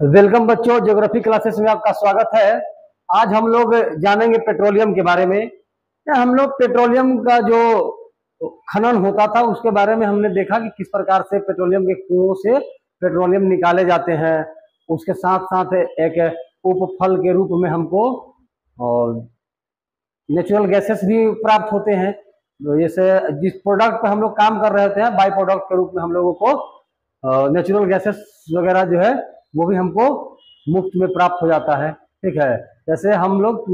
Welcome बच्चों, geography classes में आपका स्वागत है। आज हम लोग जानेंगे पेट्रोलियम के बारे में। हम लोग पेट्रोलियम का जो खनन होता था उसके बारे में हमने देखा कि किस प्रकार से पेट्रोलियम के कुओं से पेट्रोलियम निकाले जाते हैं। उसके साथ साथ एक उपफल के रूप में हमको नेचुरल गैसेस भी प्राप्त होते हैं। जैसे जिस प्रोडक्ट पर हम लोग काम कर रहे होते हैं, बाई प्रोडक्ट के रूप में हम लोगों को नेचुरल गैसेस वगैरह जो है वो भी हमको मुफ्त में प्राप्त हो जाता है। ठीक है, जैसे हम लोग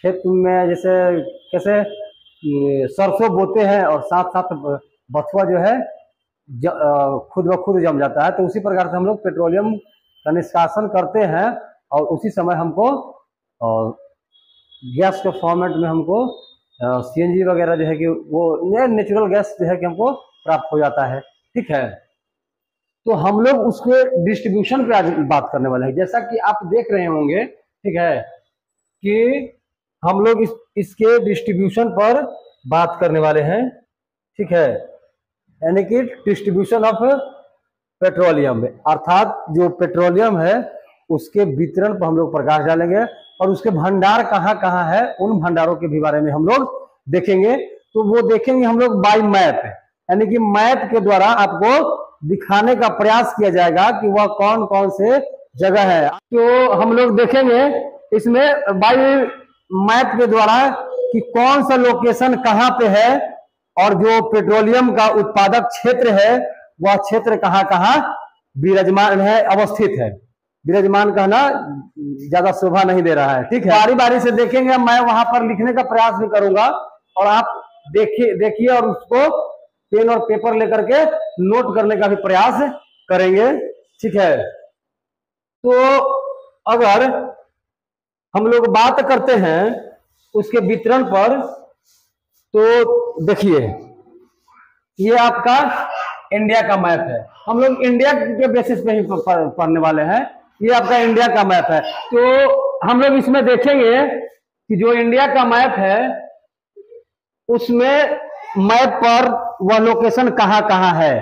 खेत में जैसे कैसे सरसों बोते हैं और साथ साथ बथुआ जो है खुद ब खुद जम जाता है, तो उसी प्रकार से हम लोग पेट्रोलियम का निष्कासन करते हैं और उसी समय हमको गैस के फॉर्मेट में हमको सीएनजी वगैरह जो है कि वो नेचुरल गैस जो है कि हमको प्राप्त हो जाता है। ठीक है, तो हम लोग उसके डिस्ट्रीब्यूशन पे आज बात करने वाले हैं। जैसा कि आप देख रहे होंगे, ठीक है, कि हम लोग इसके डिस्ट्रीब्यूशन पर बात करने वाले हैं। ठीक है, यानी कि डिस्ट्रीब्यूशन ऑफ पेट्रोलियम, अर्थात जो पेट्रोलियम है उसके वितरण पर हम लोग प्रकाश डालेंगे और उसके भंडार कहाँ कहाँ है, उन भंडारों के भी बारे में हम लोग देखेंगे। तो वो देखेंगे हम लोग बाय मैप, यानी कि मैप के द्वारा आपको दिखाने का प्रयास किया जाएगा कि वह कौन कौन से जगह है। तो हम लोग देखेंगे इसमें बाय मैप के द्वारा कि कौन सा लोकेशन कहाँ पे है और जो पेट्रोलियम का उत्पादक क्षेत्र है वह क्षेत्र कहाँ कहाँ विराजमान है, अवस्थित है। विराजमान कहना ज्यादा शोभा नहीं दे रहा है। ठीक है, बारी बारी से देखेंगे, मैं वहां पर लिखने का प्रयास भी करूंगा और आप देखिए और उसको पेन और पेपर लेकर के नोट करने का भी प्रयास करेंगे। ठीक है, तो अगर हम लोग बात करते हैं उसके वितरण पर, तो देखिए ये आपका इंडिया का मैप है। हम लोग इंडिया के बेसिस पे ही पढ़ने वाले हैं। ये आपका इंडिया का मैप है। तो हम लोग इसमें देखेंगे कि जो इंडिया का मैप है उसमें मैप पर वह लोकेशन कहाँ कहाँ है।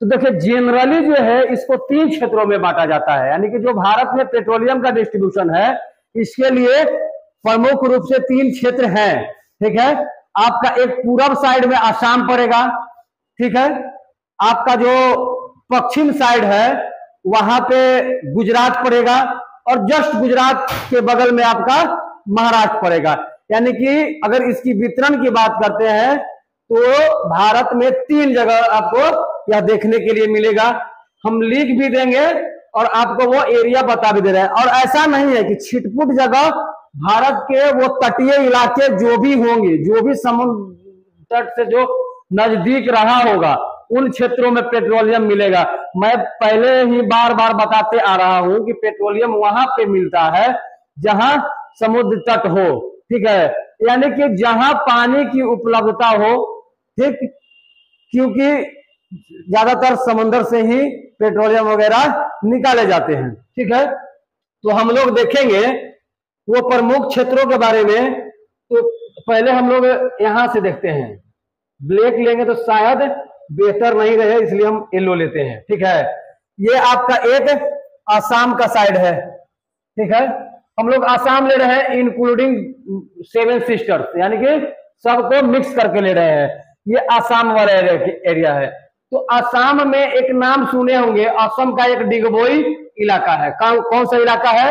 तो देखिए जनरली जो है इसको 3 क्षेत्रों में बांटा जाता है, यानी कि जो भारत में पेट्रोलियम का डिस्ट्रीब्यूशन है इसके लिए प्रमुख रूप से 3 क्षेत्र हैं। ठीक है, आपका एक पूरब साइड में आसाम पड़ेगा। ठीक है, आपका जो पश्चिम साइड है वहां पे गुजरात पड़ेगा और जस्ट गुजरात के बगल में आपका महाराष्ट्र पड़ेगा। यानी कि अगर इसकी वितरण की बात करते हैं तो भारत में 3 जगह आपको यह देखने के लिए मिलेगा। हम लिख भी देंगे और आपको वो एरिया बता भी दे रहे हैं। और ऐसा नहीं है कि छिटपुट जगह, भारत के वो तटीय इलाके जो भी होंगे, जो भी समुद्र तट से जो नजदीक रहा होगा उन क्षेत्रों में पेट्रोलियम मिलेगा। मैं पहले ही बार बार बताते आ रहा हूं कि पेट्रोलियम वहां पे मिलता है जहां समुद्र तट हो। ठीक है, यानी कि जहां पानी की उपलब्धता हो। ठीक, क्योंकि ज्यादातर समंदर से ही पेट्रोलियम वगैरह निकाले जाते हैं। ठीक है, तो हम लोग देखेंगे वो प्रमुख क्षेत्रों के बारे में। तो पहले हम लोग यहां से देखते हैं। ब्लैक लेंगे तो शायद बेहतर नहीं रहे, इसलिए हम येलो लेते हैं। ठीक है, ये आपका एक आसाम का साइड है। ठीक है, हम लोग आसाम ले रहे हैं इंक्लूडिंग 7 सिस्टर्स, यानी कि सबको मिक्स करके ले रहे हैं। ये आसाम वाला एरिया है। तो आसाम में एक नाम सुने होंगे, असम का एक डिगबोई इलाका है। कौन सा इलाका है?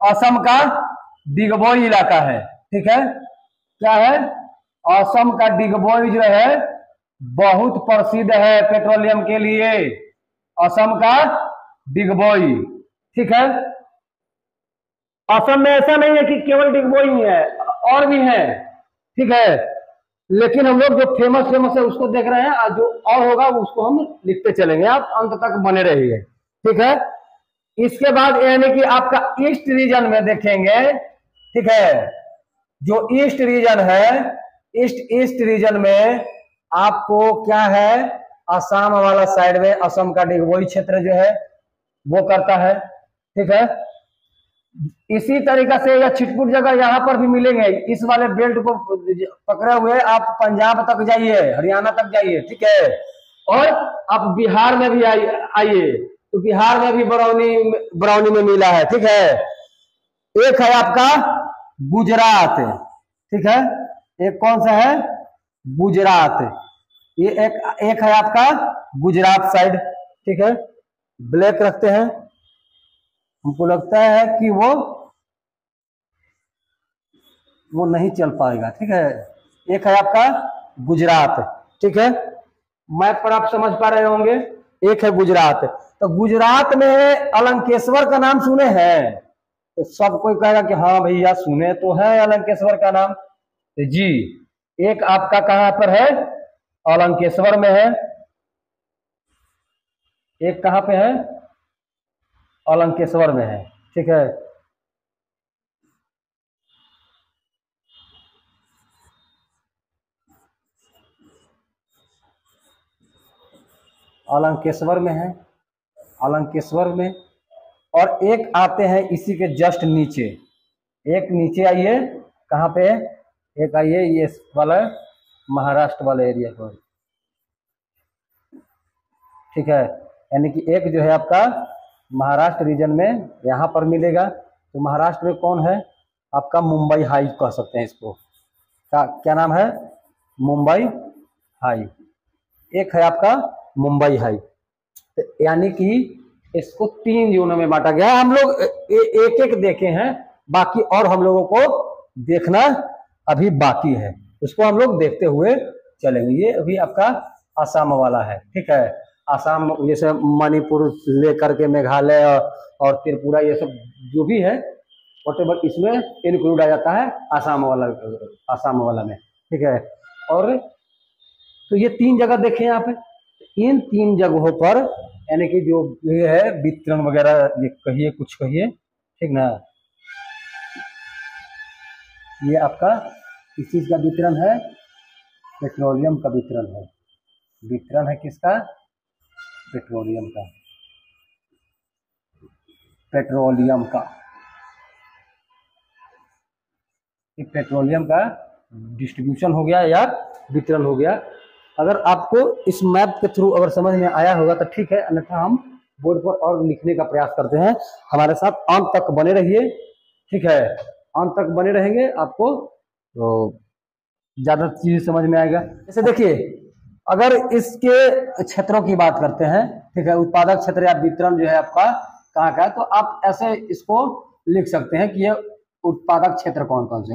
असम का डिगबोई इलाका है। ठीक है, क्या है? असम का डिगबोई जो है बहुत प्रसिद्ध है पेट्रोलियम के लिए। असम का डिगबोई। ठीक है, असम में ऐसा नहीं है कि केवल डिगबोई ही है, और भी है। ठीक है, लेकिन हम लोग जो फेमस है उसको देख रहे हैं, जो और होगा उसको हम लिखते चलेंगे। आप अंत तक बने रहिए। ठीक है, इसके बाद यानी कि आपका ईस्ट रीजन में देखेंगे। ठीक है, जो ईस्ट रीजन है, ईस्ट रीजन में आपको क्या है, असम वाला साइड में असम का डिगबोई क्षेत्र जो है वो करता है। ठीक है, इसी तरीका से या छिटपुट जगह यहाँ पर भी मिलेंगे। इस वाले बेल्ट को पकड़े हुए आप पंजाब तक जाइए, हरियाणा तक जाइए। ठीक है, और आप बिहार में भी आइए तो बिहार में भी बरौनी बरौनी में मिला है, ठीक है। एक है आपका गुजरात, ठीक है, एक कौन सा है, गुजरात, ये एक है आपका गुजरात साइड, ठीक है। ब्लैक रखते हैं, हमको लगता है कि वो नहीं चल पाएगा, ठीक है। एक है आपका गुजरात, ठीक है, मैप पर आप समझ पा रहे होंगे। एक है गुजरात, तो गुजरात में अलंकेश्वर का नाम सुने हैं, तो सब कोई कहेगा कि हाँ भैया सुने तो है अलंकेश्वर का नाम, तो जी एक आपका कहां पर है, अलंकेश्वर में है, एक कहां पे है, अलंकेश्वर में है, ठीक है। अलंकेश्वर में है, अलंकेश्वर में, और एक आते हैं इसी के जस्ट नीचे, एक नीचे आइए, कहां पे, एक आइए ये वाला महाराष्ट्र वाले एरिया पर, ठीक है। यानी कि एक जो है आपका महाराष्ट्र रीजन में यहां पर मिलेगा, तो महाराष्ट्र में कौन है आपका, मुंबई हाई कह सकते हैं इसको, क्या नाम है, मुंबई हाई, एक है आपका मुंबई हाई। तो यानी कि इसको 3 जोनों में बांटा गया है, हम लोग एक एक देखे हैं, बाकी और हम लोगों को देखना अभी बाकी है, उसको हम लोग देखते हुए चलेंगे। ये अभी आपका आसाम वाला है, ठीक है, आसाम जैसे मणिपुर लेकर के मेघालय और त्रिपुरा, ये सब जो भी है वॉटेवर इसमें इंक्लूड आ जाता है आसाम वाला में, ठीक है। और तो ये 3 जगह देखे यहाँ पे, इन 3 जगहों पर यानी कि जो ये है वितरण वगैरह, ये कहिए कुछ कहिए, ठीक ना, ये आपका किस चीज का वितरण है, पेट्रोलियम का वितरण है, वितरण है किसका, पेट्रोलियम का, पेट्रोलियम का, पेट्रोलियम का डिस्ट्रीब्यूशन हो गया या वितरण हो गया। अगर आपको इस मैप के थ्रू अगर समझ में आया होगा तो ठीक है, अन्यथा हम बोर्ड पर और लिखने का प्रयास करते हैं, हमारे साथ अंत तक बने रहिए, ठीक है, अंत तक बने रहेंगे आपको तो ज्यादा चीज समझ में आएगा। जैसे देखिए, अगर इसके क्षेत्रों की बात करते हैं, ठीक है, उत्पादक क्षेत्र या वितरण जो है आपका कहाँ का है, तो आप ऐसे इसको लिख सकते हैं कि ये उत्पादक क्षेत्र कौन कौन से,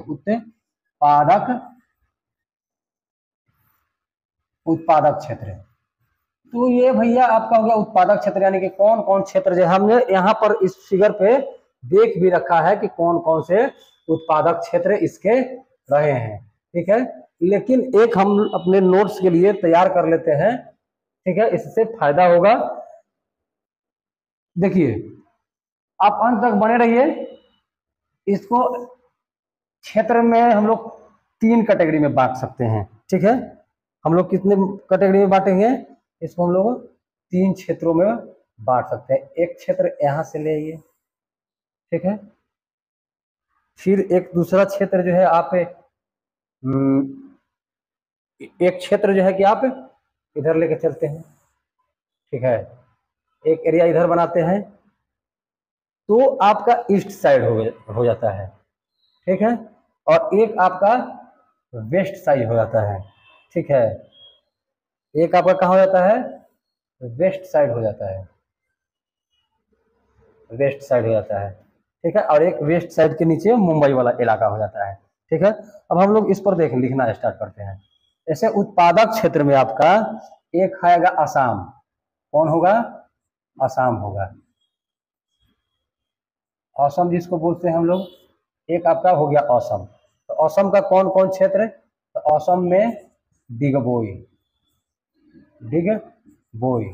उत्पादक क्षेत्र, तो ये भैया आपका हो गया उत्पादक क्षेत्र, यानी कि कौन कौन क्षेत्र जो हमने यहाँ पर इस फिगर पे देख भी रखा है कि कौन कौन से उत्पादक क्षेत्र इसके रहे हैं, ठीक है। लेकिन एक हम अपने नोट्स के लिए तैयार कर लेते हैं, ठीक है, इससे फायदा होगा। देखिए, आप अंत तक बने रहिए। इसको क्षेत्र में हम लोग 3 कैटेगरी में बांट सकते हैं, ठीक है। हम लोग कितने कैटेगरी में बांटेंगे, इसको हम लोग 3 क्षेत्रों में बांट सकते हैं। एक क्षेत्र यहां से ले आइए, ठीक है, फिर एक दूसरा क्षेत्र जो है आप एक क्षेत्र जो है कि आप इधर लेके चलते हैं, ठीक है, एक एरिया इधर बनाते हैं, तो आपका ईस्ट साइड हो जाता है, ठीक है, और एक आपका वेस्ट साइड हो जाता है, ठीक है, एक आपका कहाँ हो जाता है, वेस्ट साइड हो जाता है, वेस्ट साइड हो जाता है, ठीक है, और एक वेस्ट साइड के नीचे मुंबई वाला इलाका हो जाता है, ठीक है। अब हम लोग इस पर लिखना स्टार्ट करते हैं। ऐसे उत्पादक क्षेत्र में आपका एक आएगा असम, कौन होगा, असम होगा, असम जिसको बोलते हैं हम लोग, एक आपका हो गया असम। तो असम का कौन कौन क्षेत्र है, तो असम में डिगबोई, डिगबोई,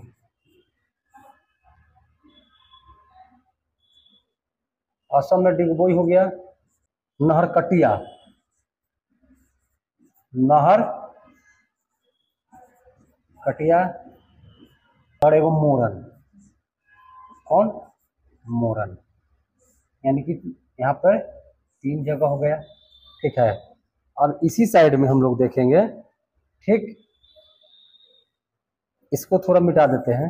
असम में डिगबोई हो गया, नहरकटिया, नहर कटिया, और एगो मोरन, कौन, मोरन, यानी कि यहाँ पर 3 जगह हो गया, ठीक है। और इसी साइड में हम लोग देखेंगे, ठीक, इसको थोड़ा मिटा देते हैं,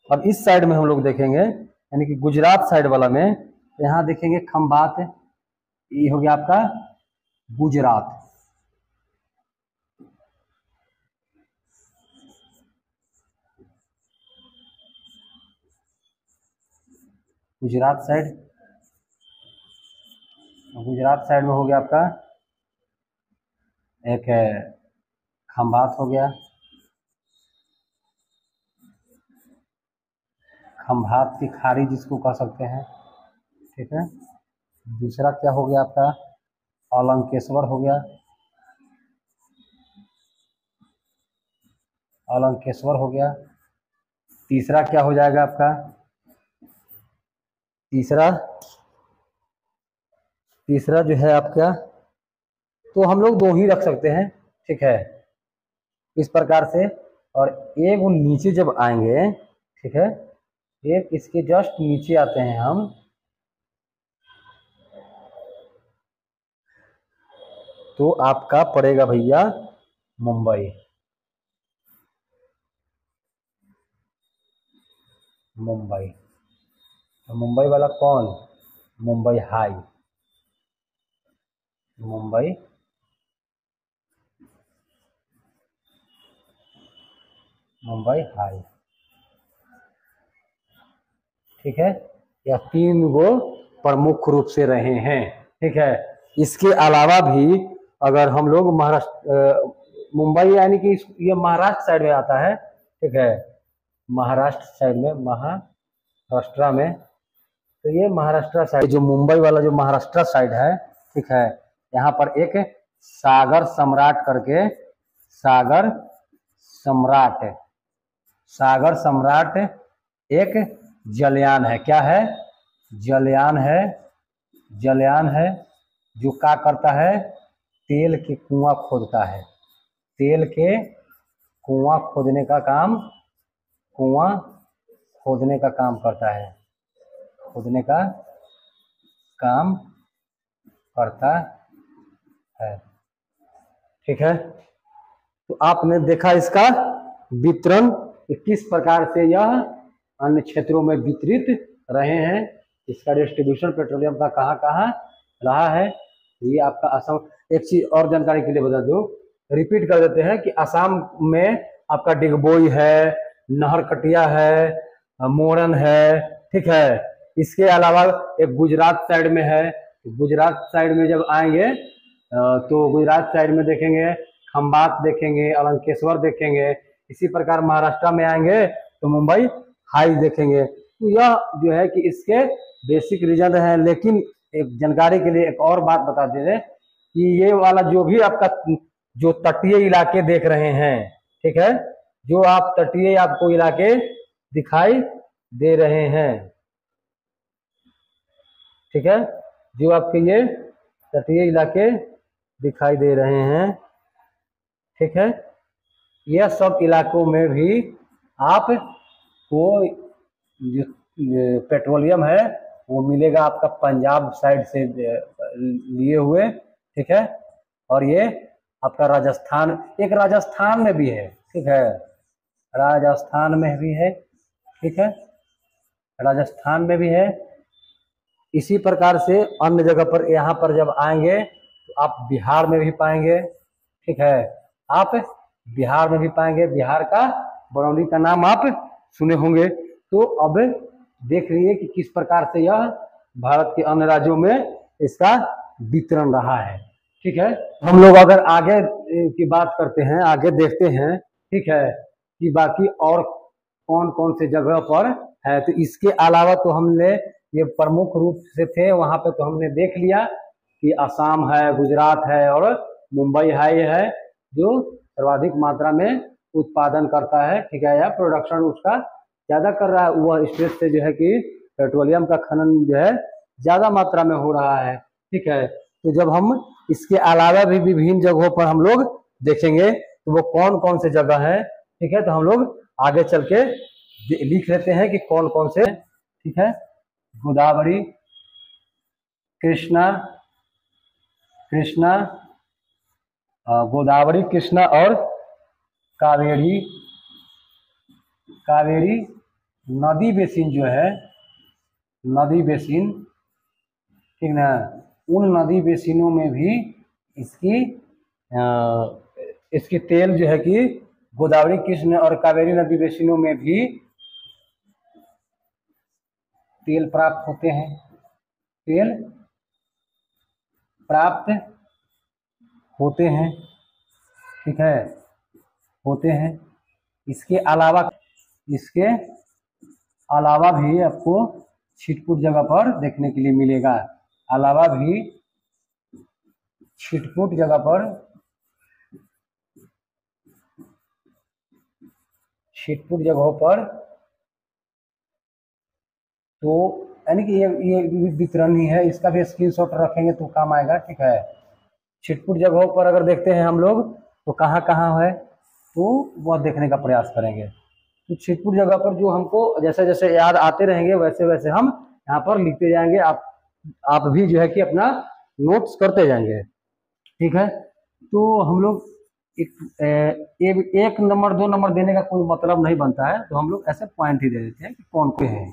अब इस साइड में हम लोग देखेंगे, यानी कि गुजरात साइड वाला में, यहाँ देखेंगे खंभात, ये हो गया आपका गुजरात। गुजरात साइड, गुजरात साइड में हो गया आपका एक है खंभात हो गया, खंभात की खाड़ी जिसको कह सकते हैं, ठीक है। दूसरा क्या हो गया आपका अलंकेश्वर हो गया, अलंकेश्वर हो गया। तीसरा क्या हो जाएगा आपका, तीसरा जो है आपका, तो हम लोग दो ही रख सकते हैं, ठीक है, इस प्रकार से। और एक वो नीचे जब आएंगे, ठीक है, एक इसके जस्ट नीचे आते हैं हम, तो आपका पड़ेगा भैया मुंबई। मुंबई, तो मुंबई वाला कौन, मुंबई हाई, मुंबई मुंबई हाई, ठीक है। यह तीन वो प्रमुख रूप से रहे हैं, ठीक है। इसके अलावा भी अगर हम लोग महाराष्ट्र, मुंबई यानी कि ये महाराष्ट्र साइड में आता है, ठीक है, महाराष्ट्र साइड में, महाराष्ट्र में, तो ये महाराष्ट्र साइड, जो मुंबई वाला जो महाराष्ट्र साइड है, ठीक है, यहाँ पर एक सागर सम्राट करके, सागर सम्राट, सागर सम्राट एक जलयान है, क्या है, जलयान है, जलयान है, जो क्या करता है, तेल के कुआं खोदता है, तेल के कुआं खोदने का काम, कुआं खोदने का काम करता है, खोदने का काम करता है, ठीक है। तो आपने देखा इसका वितरण कि किस प्रकार से यह अन्य क्षेत्रों में वितरित रहे हैं, इसका डिस्ट्रीब्यूशन पेट्रोलियम का कहाँ कहाँ रहा है। ये आपका असम, एक चीज और जानकारी के लिए बता दूं, रिपीट कर देते हैं कि असम में आपका डिगबोई है, नहरकटिया है, मोरन है, ठीक है। इसके अलावा एक गुजरात साइड में है, गुजरात साइड में जब आएंगे तो गुजरात साइड में देखेंगे खंबात देखेंगे, अलंकेश्वर देखेंगे। इसी प्रकार महाराष्ट्र में आएंगे तो मुंबई हाई देखेंगे। तो यह जो है कि इसके बेसिक रीजन है। लेकिन एक जानकारी के लिए एक और बात बता दे रहे कि ये वाला जो भी आपका जो तटीय इलाके देख रहे हैं, ठीक है, जो आप तटीय आपको इलाके दिखाई दे रहे हैं, ठीक है, जो आपके ये तटीय इलाके दिखाई दे रहे हैं, ठीक है, यह सब इलाकों में भी आपको जो पेट्रोलियम है वो मिलेगा आपका पंजाब साइड से लिए हुए, ठीक है। और ये आपका राजस्थान, एक राजस्थान में भी है, ठीक है, राजस्थान में भी है, ठीक है, राजस्थान में भी है। इसी प्रकार से अन्य जगह पर, यहाँ पर जब आएंगे तो आप बिहार में भी पाएंगे, ठीक है, आप बिहार में भी पाएंगे, बिहार का बरौनी का नाम आप सुने होंगे। तो अब देख लीजिए कि किस प्रकार से यह भारत के अन्य राज्यों में इसका वितरण रहा है, ठीक है। हम लोग अगर आगे की बात करते हैं, आगे देखते हैं, ठीक है, कि बाकी और कौन कौन से जगह पर है। तो इसके अलावा तो हमने ये प्रमुख रूप से थे वहां पे, तो हमने देख लिया कि असम है, गुजरात है और मुंबई हाई है, जो सर्वाधिक मात्रा में उत्पादन करता है, ठीक है, या प्रोडक्शन उसका ज्यादा कर रहा है। वह स्टेट से जो है कि पेट्रोलियम का खनन जो है ज्यादा मात्रा में हो रहा है, ठीक है। तो जब हम इसके अलावा भी विभिन्न जगहों पर हम लोग देखेंगे तो वो कौन कौन से जगह है, ठीक है, तो हम लोग आगे चल के लिख लेते हैं कि कौन कौन से, ठीक है। गोदावरी, कृष्णा, कृष्णा, गोदावरी, कृष्णा और कावेरी, कावेरी नदी बेसिन जो है, नदी बेसिन, ठीक ना, उन नदी बेसिनों में भी इसकी तेल जो है कि गोदावरी, कृष्ण और कावेरी नदी बेसिनों में भी तेल प्राप्त होते हैं, तेल प्राप्त होते हैं, ठीक है, होते हैं। इसके अलावा भी आपको छिटपुट जगह पर देखने के लिए मिलेगा, अलावा भी छिटपुट जगह पर, छिटपुट जगहों पर, तो यानी कि ये वितरण ही है, इसका भी स्क्रीनशॉट रखेंगे तो काम आएगा, ठीक है। छिटपुट जगहों पर अगर देखते हैं हम लोग तो कहाँ कहाँ है, तो वह देखने का प्रयास करेंगे। तो छिटपुट जगह पर जो हमको जैसे जैसे याद आते रहेंगे वैसे वैसे हम यहाँ पर लिखते जाएंगे, आप भी जो है कि अपना नोट्स करते जाएंगे, ठीक है। तो हम लोग एक नंबर 2 नंबर देने का कोई मतलब नहीं बनता है, तो हम लोग ऐसे पॉइंट ही दे देते हैं कि कौन कौन है,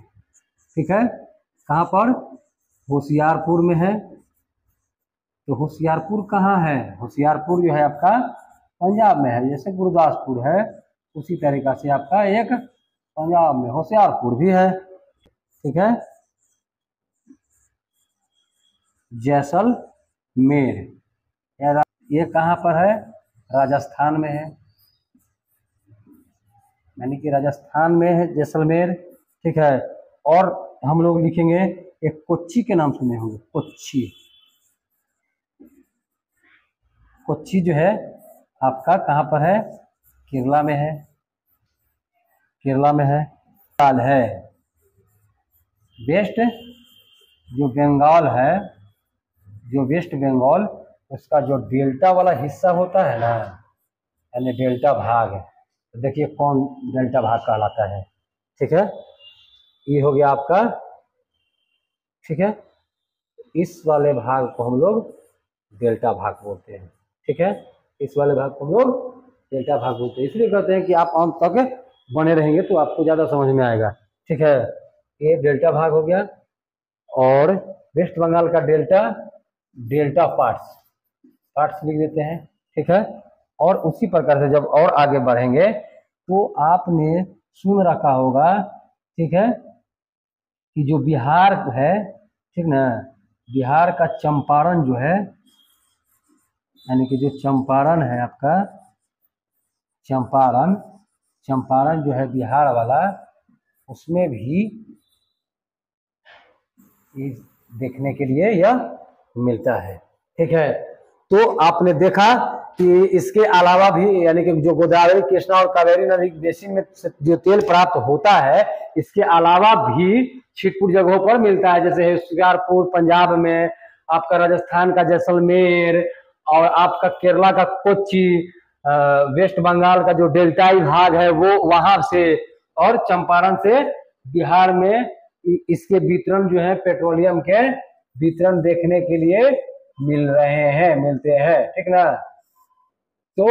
ठीक है। कहाँ पर? होशियारपुर में है। तो होशियारपुर कहाँ है? होशियारपुर जो है आपका पंजाब में है, जैसे गुरदासपुर है उसी तरीका से आपका एक पंजाब में होशियारपुर भी है, ठीक है। जैसलमेर, ये कहाँ पर है? राजस्थान में है, यानी कि राजस्थान में है जैसलमेर, ठीक है। और हम लोग लिखेंगे एक कोच्चि के नाम सुने होंगे, कोच्चि, कोच्चि जो है आपका कहाँ पर है? केरला में है, केरला में है। बंगाल है, वेस्ट जो बंगाल है, जो वेस्ट बंगाल, उसका जो डेल्टा वाला हिस्सा होता है ना, यानी डेल्टा भाग, तो देखिए कौन डेल्टा भाग कहलाता है, ठीक है। ये हो गया आपका, ठीक है। इस वाले भाग को हम लोग डेल्टा भाग बोलते हैं, ठीक है। इस वाले भाग को हम लोग डेल्टा भाग बोलते हैं, इसलिए कहते हैं कि आप अंत तक बने रहेंगे तो आपको ज़्यादा समझ में आएगा, ठीक है। ये डेल्टा भाग हो गया। और वेस्ट बंगाल का डेल्टा पार्ट्स, पार्ट्स लिख देते हैं, ठीक है। और उसी प्रकार से जब और आगे बढ़ेंगे तो आपने सुन रखा होगा, ठीक है, कि जो बिहार है, ठीक ना, बिहार का चंपारण जो है, यानी कि जो चंपारण है आपका, चंपारण जो है बिहार वाला, उसमें भी देखने के लिए यह मिलता है, ठीक है। तो आपने देखा कि इसके अलावा भी, यानी कि जो गोदावरी, कृष्णा और कावेरी नदी बेसिन में जो तेल प्राप्त होता है, इसके अलावा भी छिटपुट जगहों पर मिलता है, जैसे होशियारपुर पंजाब में, आपका राजस्थान का जैसलमेर, और आपका केरला का कोच्चि, वेस्ट बंगाल का जो डेल्टाई भाग है वो वहां से, और चंपारण से बिहार में इसके वितरण जो है, पेट्रोलियम के वितरण देखने के लिए मिलते हैं, ठीक ना। तो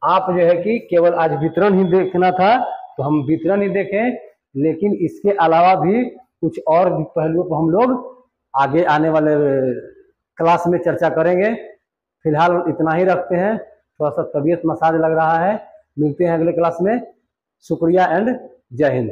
आप जो है कि केवल आज वितरण ही देखना था तो हम वितरण ही देखें, लेकिन इसके अलावा भी कुछ और पहलुओं को हम लोग आगे आने वाले क्लास में चर्चा करेंगे। फिलहाल इतना ही रखते हैं, थोड़ा सा तबीयत मसाज लग रहा है। मिलते हैं अगले क्लास में। शुक्रिया एंड जय हिंद।